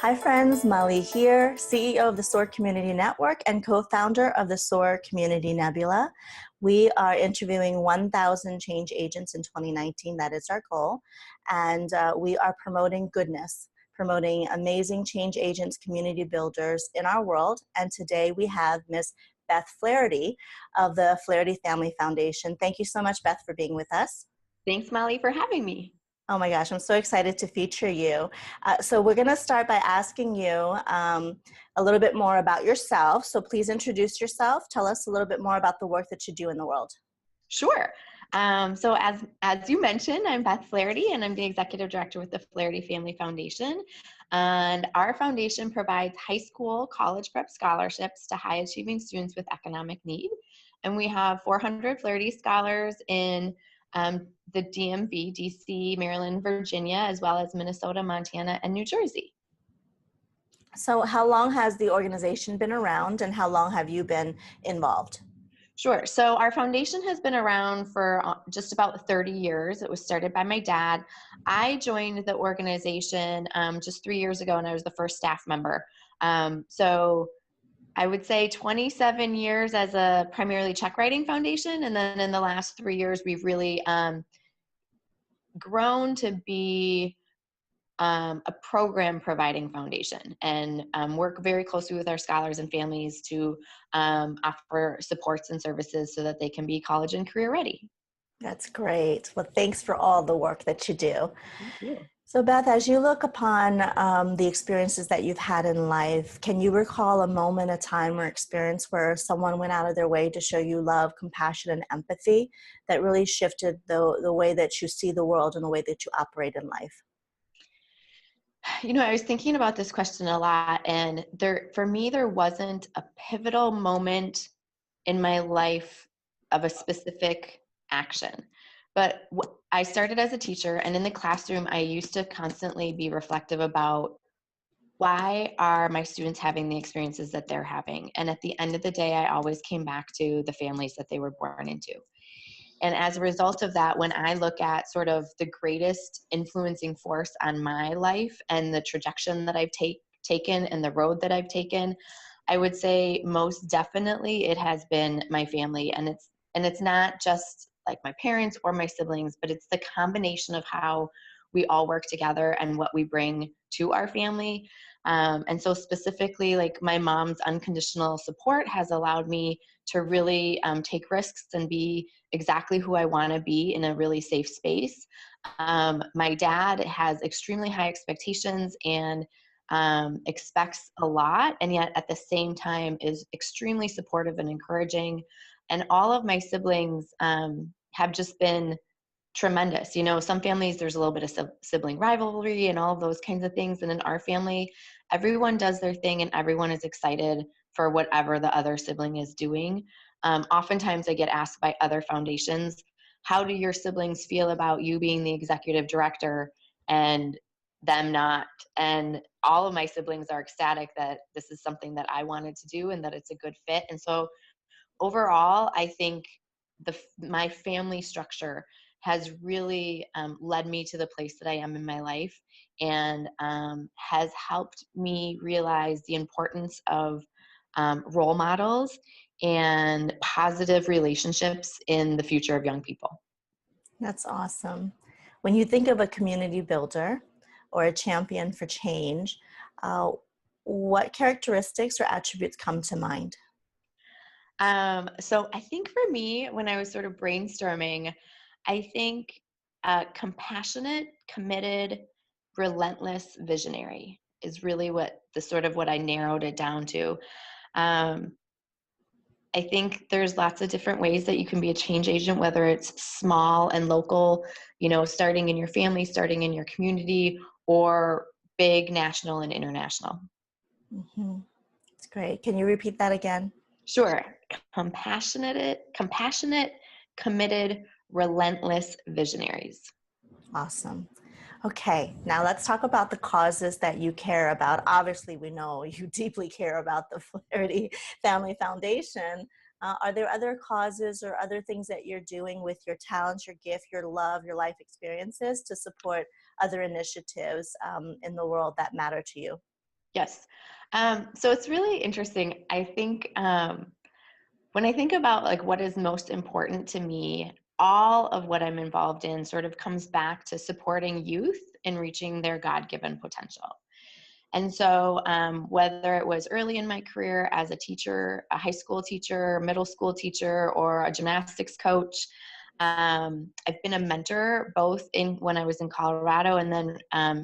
Hi friends, Molly here, CEO of the SOAR Community Network and co-founder of the SOAR Community Nebula. We are interviewing 1,000 change agents in 2019, that is our goal, and we are promoting goodness, promoting amazing change agents, community builders in our world. And today we have Miss Beth Flaherty of the Flaherty Family Foundation. Thank you so much, Beth, for being with us. Thanks, Molly, for having me. Oh my gosh, I'm so excited to feature you. So we're going to start by asking you a little bit more about yourself. So please introduce yourself. Tell us a little bit more about the work that you do in the world. Sure. So as you mentioned, I'm Beth Flaherty, and I'm the executive director with the Flaherty Family Foundation. And our foundation provides high school, college prep scholarships to high achieving students with economic need. And we have 400 Flaherty Scholars in the DMV, DC, Maryland, Virginia, as well as Minnesota, Montana, and New Jersey. So how long has the organization been around, and how long have you been involved? Sure. So our foundation has been around for just about 30 years. It was started by my dad. I joined the organization just 3 years ago, and I was the first staff member. So I would say 27 years as a primarily check writing foundation. And then in the last 3 years, we've really grown to be a program providing foundation, and work very closely with our scholars and families to offer supports and services so that they can be college and career ready. That's great. Well, thanks for all the work that you do. Thank you. So Beth, as you look upon the experiences that you've had in life, can you recall a moment, a time or experience where someone went out of their way to show you love, compassion, and empathy that really shifted the way that you see the world and the way that you operate in life? You know, I was thinking about this question a lot, and for me, there wasn't a pivotal moment in my life of a specific action. But I started as a teacher, and in the classroom, I used to constantly be reflective about why are my students having the experiences that they're having? And at the end of the day, I always came back to the families that they were born into. And as a result of that, when I look at sort of the greatest influencing force on my life and the trajectory that I've taken and the road that I've taken, I would say most definitely it has been my family. And it's not just like my parents or my siblings, but it's the combination of how we all work together and what we bring to our family. And so specifically, like my mom's unconditional support has allowed me to really take risks and be exactly who I want to be in a really safe space. My dad has extremely high expectations and expects a lot, and yet at the same time is extremely supportive and encouraging. And all of my siblings have just been tremendous. You know, some families, there's a little bit of sibling rivalry and all of those kinds of things. And in our family, everyone does their thing and everyone is excited for whatever the other sibling is doing. Oftentimes I get asked by other foundations, how do your siblings feel about you being the executive director and them not? And all of my siblings are ecstatic that this is something that I wanted to do and that it's a good fit. And so overall, I think my family structure has really led me to the place that I am in my life, and has helped me realize the importance of role models and positive relationships in the future of young people. That's awesome. When you think of a community builder or a champion for change, what characteristics or attributes come to mind? So I think for me, when I was sort of brainstorming, I think compassionate, committed, relentless visionary is really what I narrowed it down to. Um, I think there's lots of different ways that you can be a change agent, whether it's small and local, you know, starting in your family, starting in your community, or big national and international. Mm-hmm. That's great. Can you repeat that again? Sure. Compassionate, committed, relentless visionaries. Awesome. Okay, now let's talk about the causes that you care about. Obviously, we know you deeply care about the Flaherty Family Foundation. Are there other causes or other things that you're doing with your talents, your gift, your love, your life experiences to support other initiatives in the world that matter to you? Yes. So it's really interesting. I think when I think about like what is most important to me, all of what I'm involved in sort of comes back to supporting youth in reaching their God-given potential. And so whether it was early in my career as a teacher, a high school teacher, middle school teacher, or a gymnastics coach, I've been a mentor both in when I was in Colorado and then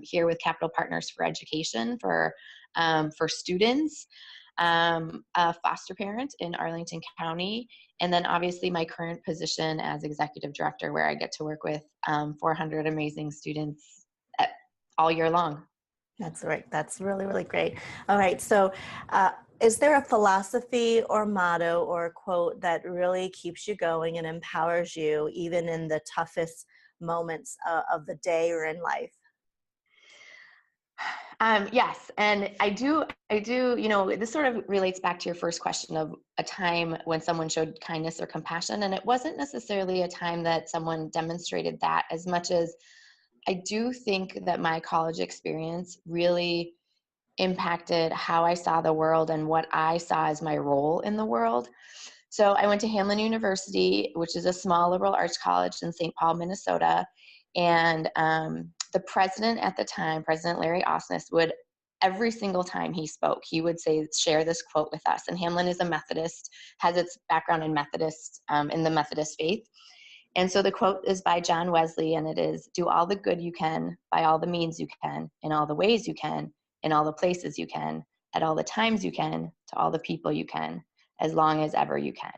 here with Capital Partners for Education for students, a foster parent in Arlington County, and then obviously my current position as executive director where I get to work with 400 amazing students all year long. That's right. That's really, really great. All right. So is there a philosophy or motto or a quote that really keeps you going and empowers you even in the toughest moments of the day or in life? Yes. And I do, this sort of relates back to your first question of a time when someone showed kindness or compassion. And it wasn't necessarily a time that someone demonstrated that as much as I do think that my college experience really impacted how I saw the world and what I saw as my role in the world. So I went to Highland University, which is a small liberal arts college in St. Paul, Minnesota. And the president at the time, President Larry Osnes, would every single time he spoke, he would share this quote with us. And Hamlin is a Methodist, has its background in in the Methodist faith. And so the quote is by John Wesley, and it is, "Do all the good you can, by all the means you can, in all the ways you can, in all the places you can, at all the times you can, to all the people you can, as long as ever you can."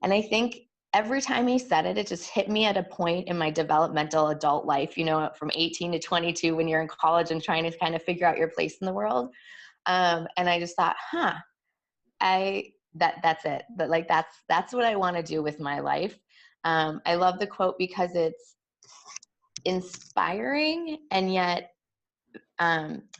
And I think every time he said it, it just hit me at a point in my developmental adult life, from 18 to 22 when you're in college and trying to kind of figure out your place in the world. And I just thought, that's it. But like, that's what I want to do with my life. I love the quote because it's inspiring and yet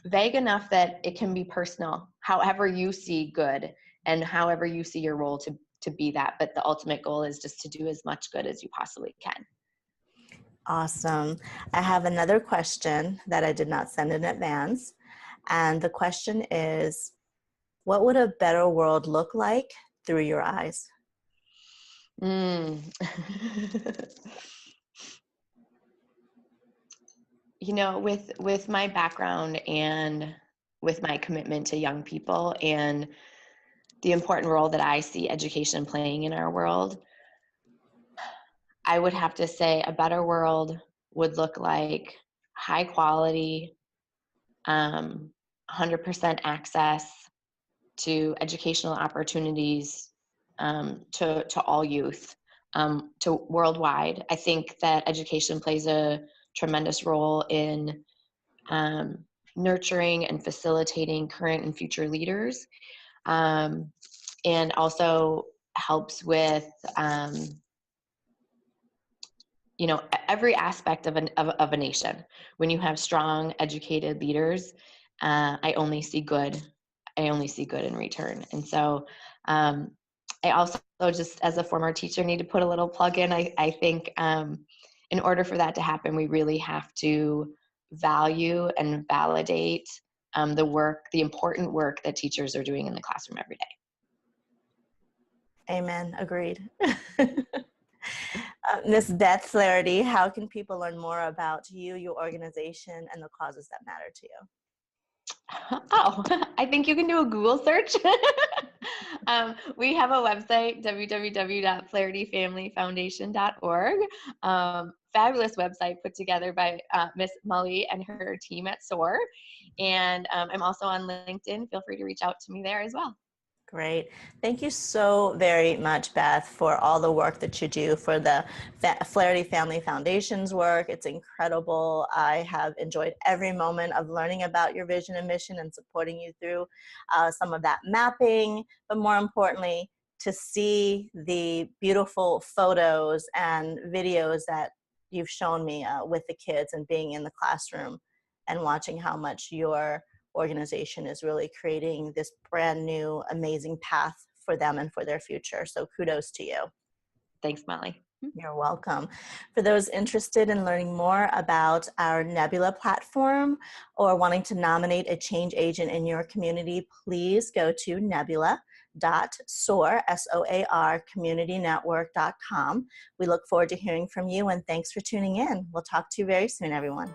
vague enough that it can be personal, however you see good and however you see your role to be that. But the ultimate goal is just to do as much good as you possibly can. Awesome. I have another question that I did not send in advance. And the question is, what would a better world look like through your eyes? With my background and with my commitment to young people and the important role that I see education playing in our world, I would have to say a better world would look like high quality, 100% access to educational opportunities to all youth, to worldwide. I think that education plays a tremendous role in nurturing and facilitating current and future leaders, and also helps with every aspect of a nation. When you have strong, educated leaders, I only see good in return. And so I also, just as a former teacher, need to put a little plug in. I think in order for that to happen, we really have to value and validate the important work that teachers are doing in the classroom every day. Amen. Agreed. Miss Beth Flaherty, how can people learn more about you, your organization, and the causes that matter to you? Oh, I think you can do a Google search. We have a website, www.flahertyfamilyfoundation.org. Fabulous website put together by Miss Mully and her team at SOAR. And I'm also on LinkedIn. Feel free to reach out to me there as well. Great. Thank you so very much, Beth, for all the work that you do for the Flaherty Family Foundation's work. It's incredible. I have enjoyed every moment of learning about your vision and mission and supporting you through some of that mapping, but more importantly, to see the beautiful photos and videos that you've shown me with the kids and being in the classroom and watching how much your organization is really creating this brand new, amazing path for them and for their future. So kudos to you. Thanks, Molly. You're welcome. For those interested in learning more about our Nebula platform or wanting to nominate a change agent in your community, please go to nebula.soar, S-O-A-R, communitynetwork.com. We look forward to hearing from you, and thanks for tuning in. We'll talk to you very soon, everyone.